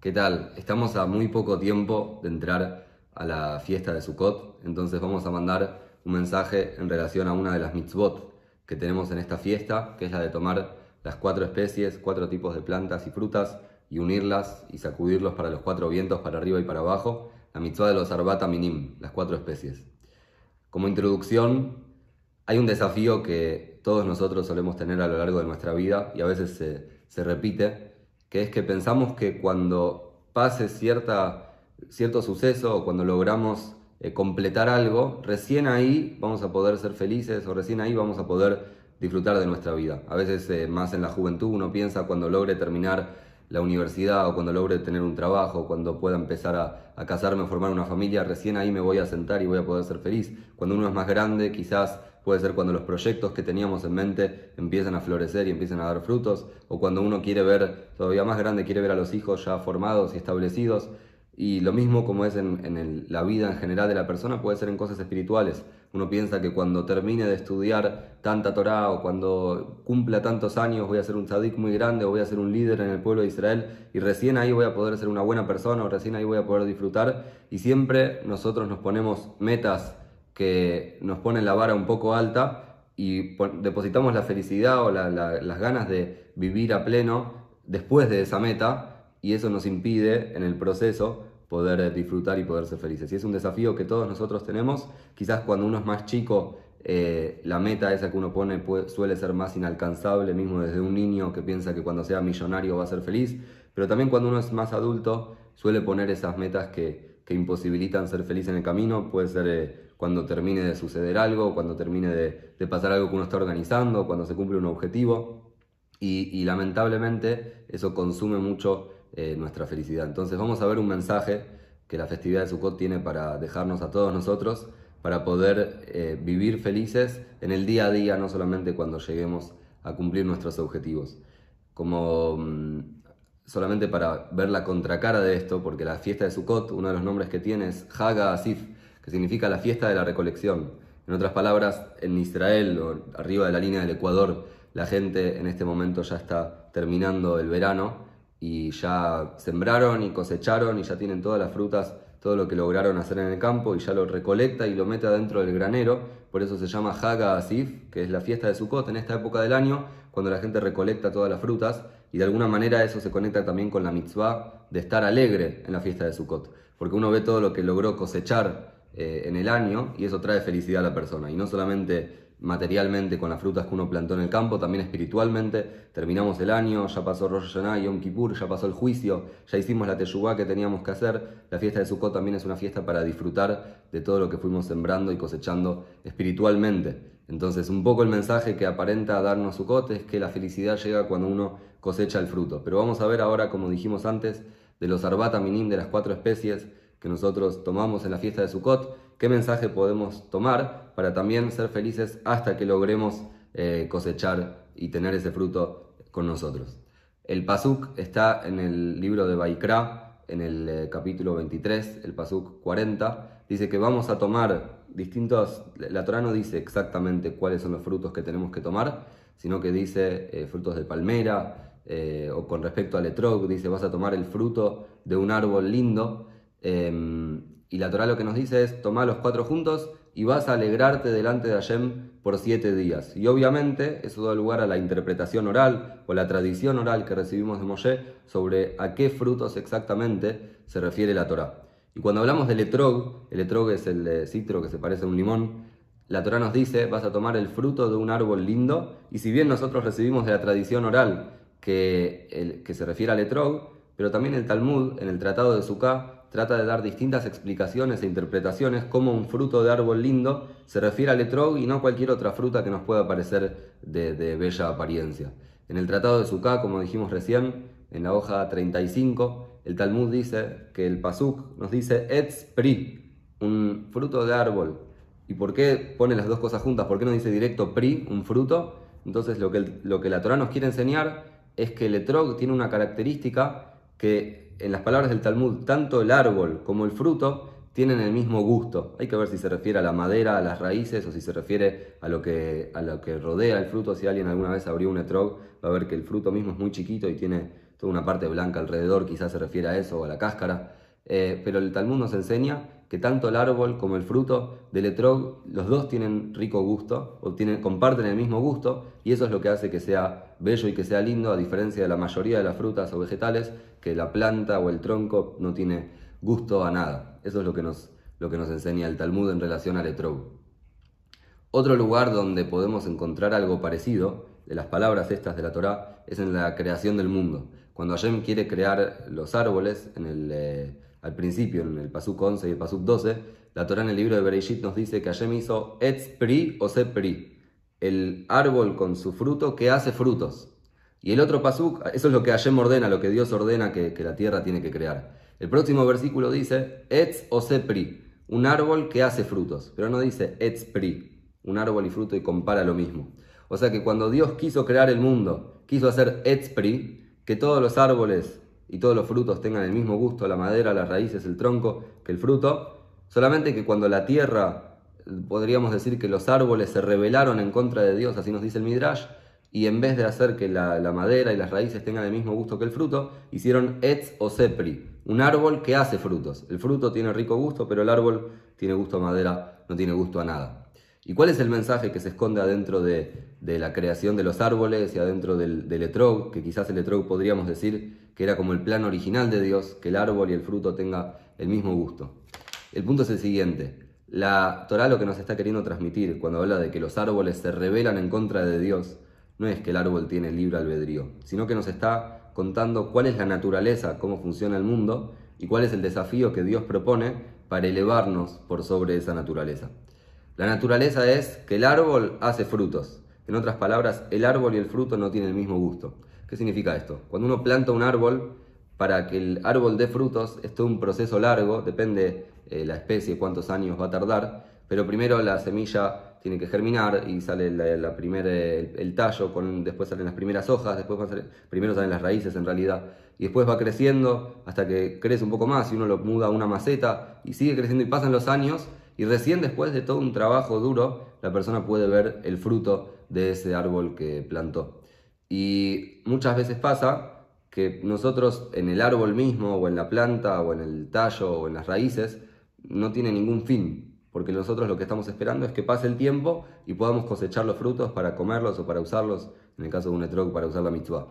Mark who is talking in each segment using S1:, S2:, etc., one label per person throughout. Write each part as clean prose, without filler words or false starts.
S1: ¿Qué tal? Estamos a muy poco tiempo de entrar a la fiesta de Sukkot, entonces vamos a mandar un mensaje en relación a una de las mitzvot que tenemos en esta fiesta, que es la de tomar las 4 especies, 4 tipos de plantas y frutas y unirlas y sacudirlos para los 4 vientos, para arriba y para abajo, la mitzvah de los Arbat Minim, las 4 especies. Como introducción, hay un desafío que todos nosotros solemos tener a lo largo de nuestra vida y a veces se repite, que es que pensamos que cuando pase cierto suceso o cuando logramos completar algo, recién ahí vamos a poder ser felices o recién ahí vamos a poder disfrutar de nuestra vida. A veces más en la juventud uno piensa cuando logre terminar la universidad o cuando logre tener un trabajo, cuando pueda empezar a casarme o formar una familia, recién ahí me voy a sentar y voy a poder ser feliz. Cuando uno es más grande, quizás puede ser cuando los proyectos que teníamos en mente empiezan a florecer y empiezan a dar frutos, o cuando uno quiere ver, todavía más grande, quiere ver a los hijos ya formados y establecidos. Y lo mismo como es en la vida en general de la persona, puede ser en cosas espirituales. Uno piensa que cuando termine de estudiar tanta Torá o cuando cumpla tantos años voy a ser un tzadik muy grande o voy a ser un líder en el pueblo de Israel y recién ahí voy a poder ser una buena persona o recién ahí voy a poder disfrutar. Y siempre nosotros nos ponemos metas que nos ponen la vara un poco alta y depositamos la felicidad o las ganas de vivir a pleno después de esa meta, y eso nos impide en el proceso poder disfrutar y poder ser felices. Y es un desafío que todos nosotros tenemos. Quizás cuando uno es más chico, la meta esa que uno pone suele ser más inalcanzable, mismo desde un niño que piensa que cuando sea millonario va a ser feliz, pero también cuando uno es más adulto suele poner esas metas que imposibilitan ser feliz en el camino. Puede ser cuando termine de suceder algo, cuando termine de pasar algo que uno está organizando, cuando se cumple un objetivo. Y lamentablemente eso consume mucho nuestra felicidad. Entonces vamos a ver un mensaje que la festividad de Sukkot tiene para dejarnos a todos nosotros, para poder vivir felices en el día a día, no solamente cuando lleguemos a cumplir nuestros objetivos. Como solamente para ver la contracara de esto, porque la fiesta de Sukkot, uno de los nombres que tiene es Haga Asif, que significa la fiesta de la recolección. En otras palabras, en Israel, o arriba de la línea del Ecuador, la gente en este momento ya está terminando el verano y ya sembraron y cosecharon y ya tienen todas las frutas, todo lo que lograron hacer en el campo y ya lo recolecta y lo mete adentro del granero. Por eso se llama Haga Asif, que es la fiesta de Sukkot en esta época del año, cuando la gente recolecta todas las frutas, y de alguna manera eso se conecta también con la mitzvah de estar alegre en la fiesta de Sukkot, porque uno ve todo lo que logró cosechar en el año y eso trae felicidad a la persona, y no solamente materialmente con las frutas que uno plantó en el campo, también espiritualmente. Terminamos el año, ya pasó Rosh Hashanah, Yom Kippur, ya pasó el juicio, ya hicimos la teshuvá que teníamos que hacer. La fiesta de Sukkot también es una fiesta para disfrutar de todo lo que fuimos sembrando y cosechando espiritualmente. Entonces, un poco el mensaje que aparenta darnos Sukkot es que la felicidad llega cuando uno cosecha el fruto. Pero vamos a ver ahora, como dijimos antes, de los Arbat Minim, de las 4 especies que nosotros tomamos en la fiesta de Sukkot, qué mensaje podemos tomar para también ser felices hasta que logremos cosechar y tener ese fruto con nosotros. El pasuk está en el libro de Vaikra, en el capítulo 23, el pasuk 40, dice que vamos a tomar la Torá no dice exactamente cuáles son los frutos que tenemos que tomar, sino que dice frutos de palmera, o con respecto al etrog, dice vas a tomar el fruto de un árbol lindo. Y la Torá lo que nos dice es tomar los 4 juntos y vas a alegrarte delante de Hashem por 7 días. Y obviamente eso da lugar a la interpretación oral o la tradición oral que recibimos de Moshe sobre a qué frutos exactamente se refiere la Torá. Y cuando hablamos del etrog, el etrog es el citro que se parece a un limón, la Torá nos dice vas a tomar el fruto de un árbol lindo, y si bien nosotros recibimos de la tradición oral que se refiere al etrog, pero también el Talmud, en el Tratado de Sukkah, trata de dar distintas explicaciones e interpretaciones como un fruto de árbol lindo se refiere al etrog y no cualquier otra fruta que nos pueda parecer de bella apariencia. En el Tratado de Sukkah, como dijimos recién, en la hoja 35, el Talmud dice que el pasuk nos dice Etz Pri, un fruto de árbol. ¿Y por qué pone las dos cosas juntas? ¿Por qué no dice directo Pri, un fruto? Entonces lo que la Torá nos quiere enseñar es que el etrog tiene una característica que, en las palabras del Talmud, tanto el árbol como el fruto tienen el mismo gusto. Hay que ver si se refiere a la madera, a las raíces, o si se refiere a lo que rodea el fruto. Si alguien alguna vez abrió un etrog, va a ver que el fruto mismo es muy chiquito y tiene toda una parte blanca alrededor, quizás se refiere a eso o a la cáscara. Pero el Talmud nos enseña que tanto el árbol como el fruto del etrog, los dos tienen rico gusto, o comparten el mismo gusto, y eso es lo que hace que sea bello y que sea lindo, a diferencia de la mayoría de las frutas o vegetales, que la planta o el tronco no tiene gusto a nada. Eso es lo que nos enseña el Talmud en relación al etrog. Otro lugar donde podemos encontrar algo parecido, de las palabras estas de la Torá, es en la creación del mundo. Cuando Hashem quiere crear los árboles, al principio, en el Pasuk 11 y el Pasuk 12, la Torá en el libro de Bereshit nos dice que Hashem hizo Etz Pri o Se Pri, el árbol con su fruto que hace frutos. Y el otro Pasuk, eso es lo que Hashem ordena, lo que Dios ordena que la tierra tiene que crear. El próximo versículo dice Etz o Se Pri, un árbol que hace frutos, pero no dice Etz Pri, un árbol y fruto, y compara lo mismo. O sea que cuando Dios quiso crear el mundo, quiso hacer Etz Pri, que todos los árboles y todos los frutos tengan el mismo gusto, la madera, las raíces, el tronco, que el fruto, solamente que cuando la tierra, podríamos decir que los árboles se rebelaron en contra de Dios, así nos dice el Midrash, y en vez de hacer que la madera y las raíces tengan el mismo gusto que el fruto, hicieron Etz o Sepri, un árbol que hace frutos. El fruto tiene rico gusto, pero el árbol tiene gusto a madera, no tiene gusto a nada. ¿Y cuál es el mensaje que se esconde adentro de la creación de los árboles y adentro del etrog? Que quizás el etrog podríamos decir que era como el plan original de Dios, que el árbol y el fruto tengan el mismo gusto. El punto es el siguiente: la Torá lo que nos está queriendo transmitir cuando habla de que los árboles se rebelan en contra de Dios, no es que el árbol tiene libre albedrío, sino que nos está contando cuál es la naturaleza, cómo funciona el mundo y cuál es el desafío que Dios propone para elevarnos por sobre esa naturaleza. La naturaleza es que el árbol hace frutos. En otras palabras, el árbol y el fruto no tienen el mismo gusto. ¿Qué significa esto? Cuando uno planta un árbol, para que el árbol dé frutos, es todo un proceso largo, depende la especie, cuántos años va a tardar, pero primero la semilla tiene que germinar y sale el tallo, después salen las primeras hojas, primero salen las raíces en realidad, y después va creciendo hasta que crece un poco más y uno lo muda a una maceta y sigue creciendo y pasan los años. Y recién después de todo un trabajo duro, la persona puede ver el fruto de ese árbol que plantó. Y muchas veces pasa que nosotros en el árbol mismo, o en la planta, o en el tallo, o en las raíces, no tiene ningún fin. Porque nosotros lo que estamos esperando es que pase el tiempo y podamos cosechar los frutos para comerlos o para usarlos, en el caso de un etrog, para usar la mitzvah.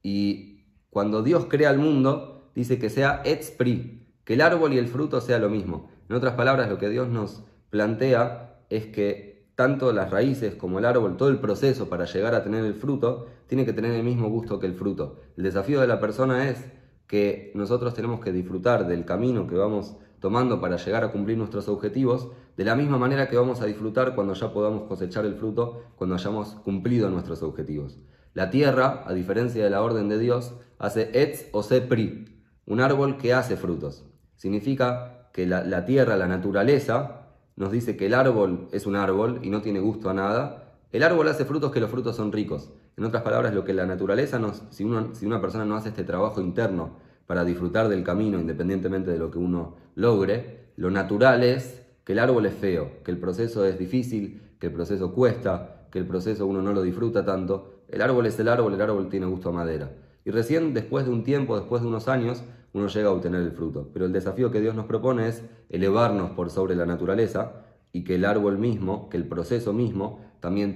S1: Y cuando Dios crea el mundo, dice que sea Etz Pri, que el árbol y el fruto sea lo mismo. En otras palabras, lo que Dios nos plantea es que tanto las raíces como el árbol, todo el proceso para llegar a tener el fruto, tiene que tener el mismo gusto que el fruto. El desafío de la persona es que nosotros tenemos que disfrutar del camino que vamos tomando para llegar a cumplir nuestros objetivos, de la misma manera que vamos a disfrutar cuando ya podamos cosechar el fruto, cuando hayamos cumplido nuestros objetivos. La tierra, a diferencia de la orden de Dios, hace Etz o Se Pri, un árbol que hace frutos. Significa que la tierra, la naturaleza, nos dice que el árbol es un árbol y no tiene gusto a nada. El árbol hace frutos, que los frutos son ricos. En otras palabras, lo que la naturaleza si una persona no hace este trabajo interno para disfrutar del camino, independientemente de lo que uno logre, lo natural es que el árbol es feo, que el proceso es difícil, que el proceso cuesta, que el proceso uno no lo disfruta tanto. El árbol es el árbol tiene gusto a madera. Y recién después de un tiempo, después de unos años, uno llega a obtener el fruto. Pero el desafío que Dios nos propone es elevarnos por sobre la naturaleza y que el árbol mismo, que el proceso mismo, también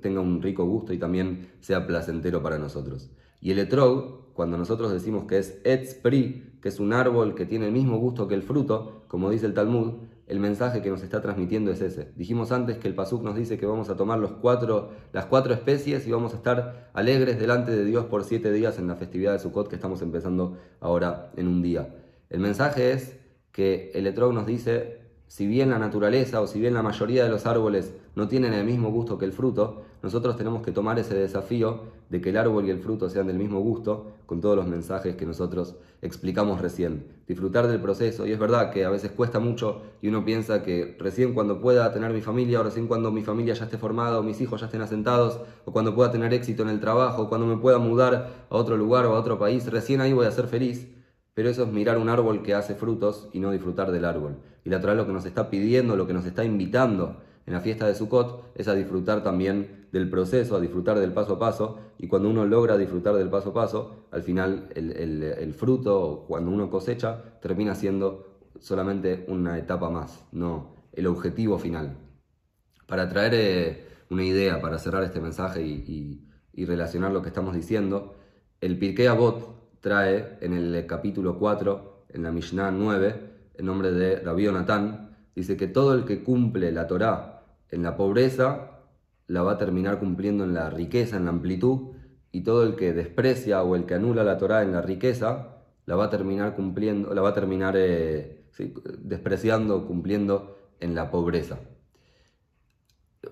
S1: tenga un rico gusto y también sea placentero para nosotros. Y el etrog, cuando nosotros decimos que es Etz Pri, que es un árbol que tiene el mismo gusto que el fruto, como dice el Talmud, el mensaje que nos está transmitiendo es ese. Dijimos antes que el Pasuk nos dice que vamos a tomar las cuatro especies y vamos a estar alegres delante de Dios por 7 días en la festividad de Sukkot que estamos empezando ahora en un día. El mensaje es que el etrog nos dice, si bien la naturaleza o si bien la mayoría de los árboles no tienen el mismo gusto que el fruto, nosotros tenemos que tomar ese desafío de que el árbol y el fruto sean del mismo gusto, con todos los mensajes que nosotros explicamos recién. Disfrutar del proceso, y es verdad que a veces cuesta mucho y uno piensa que recién cuando pueda tener mi familia, o recién cuando mi familia ya esté formada, o mis hijos ya estén asentados, o cuando pueda tener éxito en el trabajo, o cuando me pueda mudar a otro lugar o a otro país, recién ahí voy a ser feliz. Pero eso es mirar un árbol que hace frutos y no disfrutar del árbol. Y la Torá lo que nos está pidiendo, lo que nos está invitando en la fiesta de Sukkot, es a disfrutar también del proceso, a disfrutar del paso a paso, y cuando uno logra disfrutar del paso a paso, al final el fruto, cuando uno cosecha, termina siendo solamente una etapa más, no el objetivo final. Para traer una idea, para cerrar este mensaje y relacionar lo que estamos diciendo, el Pirkei Avot trae en el capítulo 4, en la Mishnah 9, el nombre de Rabbi Jonatán, dice que todo el que cumple la Torá en la pobreza, la va a terminar cumpliendo en la riqueza, en la amplitud, y todo el que desprecia o el que anula la Torá en la riqueza, la va a terminar cumpliendo, la va a terminar despreciando, cumpliendo en la pobreza.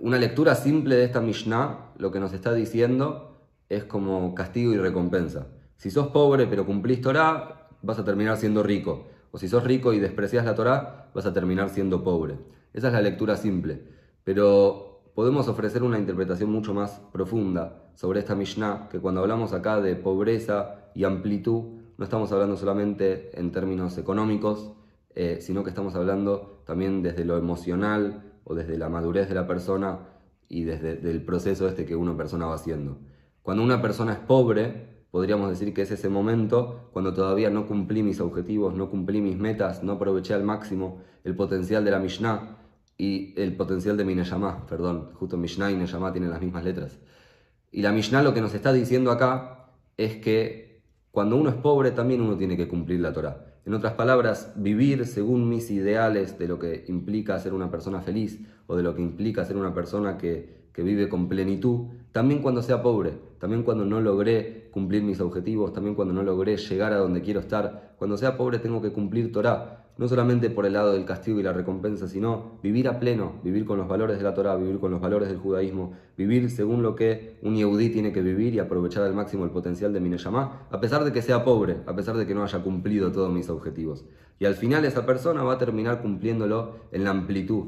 S1: Una lectura simple de esta Mishnah, lo que nos está diciendo es como castigo y recompensa. Si sos pobre pero cumplís Torá, vas a terminar siendo rico. O si sos rico y despreciás la Torá, vas a terminar siendo pobre. Esa es la lectura simple. Pero podemos ofrecer una interpretación mucho más profunda sobre esta Mishnah, que cuando hablamos acá de pobreza y amplitud, no estamos hablando solamente en términos económicos, sino que estamos hablando también desde lo emocional, o desde la madurez de la persona y desde el proceso que una persona va haciendo. Cuando una persona es pobre, podríamos decir que es ese momento cuando todavía no cumplí mis objetivos, no cumplí mis metas, no aproveché al máximo el potencial de la Mishnah y el potencial de mi Neyamá, perdón, justo Mishnah y Neyamá tienen las mismas letras. Y la Mishnah lo que nos está diciendo acá es que cuando uno es pobre también uno tiene que cumplir la Torá. En otras palabras, vivir según mis ideales de lo que implica ser una persona feliz o de lo que implica ser una persona que vive con plenitud, también cuando sea pobre, también cuando no logré cumplir mis objetivos, también cuando no logré llegar a donde quiero estar. Cuando sea pobre tengo que cumplir Torá, no solamente por el lado del castigo y la recompensa, sino vivir a pleno, vivir con los valores de la Torá, vivir con los valores del judaísmo, vivir según lo que un yehudí tiene que vivir y aprovechar al máximo el potencial de mi Neyamá, a pesar de que sea pobre, a pesar de que no haya cumplido todos mis objetivos. Y al final esa persona va a terminar cumpliéndolo en la amplitud.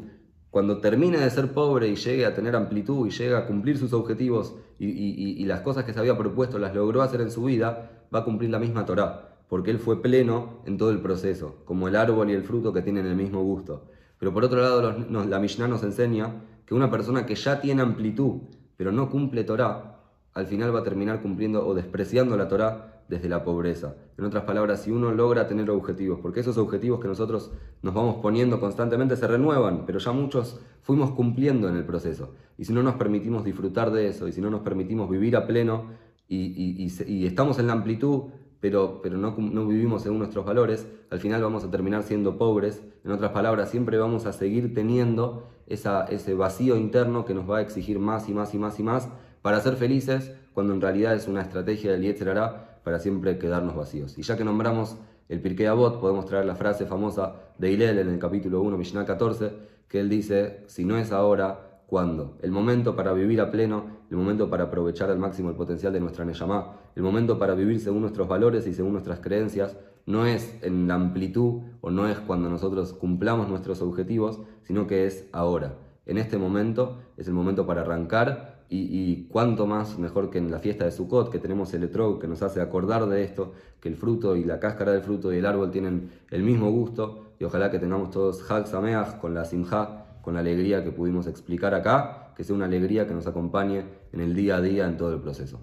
S1: Cuando termine de ser pobre y llegue a tener amplitud y llegue a cumplir sus objetivos y las cosas que se había propuesto las logró hacer en su vida, va a cumplir la misma Torá, porque él fue pleno en todo el proceso, como el árbol y el fruto que tienen el mismo gusto. Pero por otro lado, la Mishnah nos enseña que una persona que ya tiene amplitud, pero no cumple Torá, al final va a terminar cumpliendo o despreciando la Torá desde la pobreza. En otras palabras, si uno logra tener objetivos, porque esos objetivos que nosotros nos vamos poniendo constantemente se renuevan, pero ya muchos fuimos cumpliendo en el proceso. Y si no nos permitimos disfrutar de eso, y si no nos permitimos vivir a pleno, y estamos en la amplitud, pero no vivimos según nuestros valores, al final vamos a terminar siendo pobres. En otras palabras, siempre vamos a seguir teniendo ese vacío interno que nos va a exigir más y más y más y más para ser felices, cuando en realidad es una estrategia del Yetzer Hará para siempre quedarnos vacíos. Y ya que nombramos el Pirkei Avot, podemos traer la frase famosa de Hillel en el capítulo 1, Mishnah 14, que él dice: si no es ahora, ¿cuándo? El momento para vivir a pleno, el momento para aprovechar al máximo el potencial de nuestra Neyamá, el momento para vivir según nuestros valores y según nuestras creencias, no es en la amplitud o no es cuando nosotros cumplamos nuestros objetivos, sino que es ahora. En este momento es el momento para arrancar y cuánto más mejor que en la fiesta de Sukkot, que tenemos el etrog que nos hace acordar de esto, que el fruto y la cáscara del fruto y el árbol tienen el mismo gusto, y ojalá que tengamos todos Hag Sameach con la simjá, con la alegría que pudimos explicar acá, que sea una alegría que nos acompañe en el día a día en todo el proceso.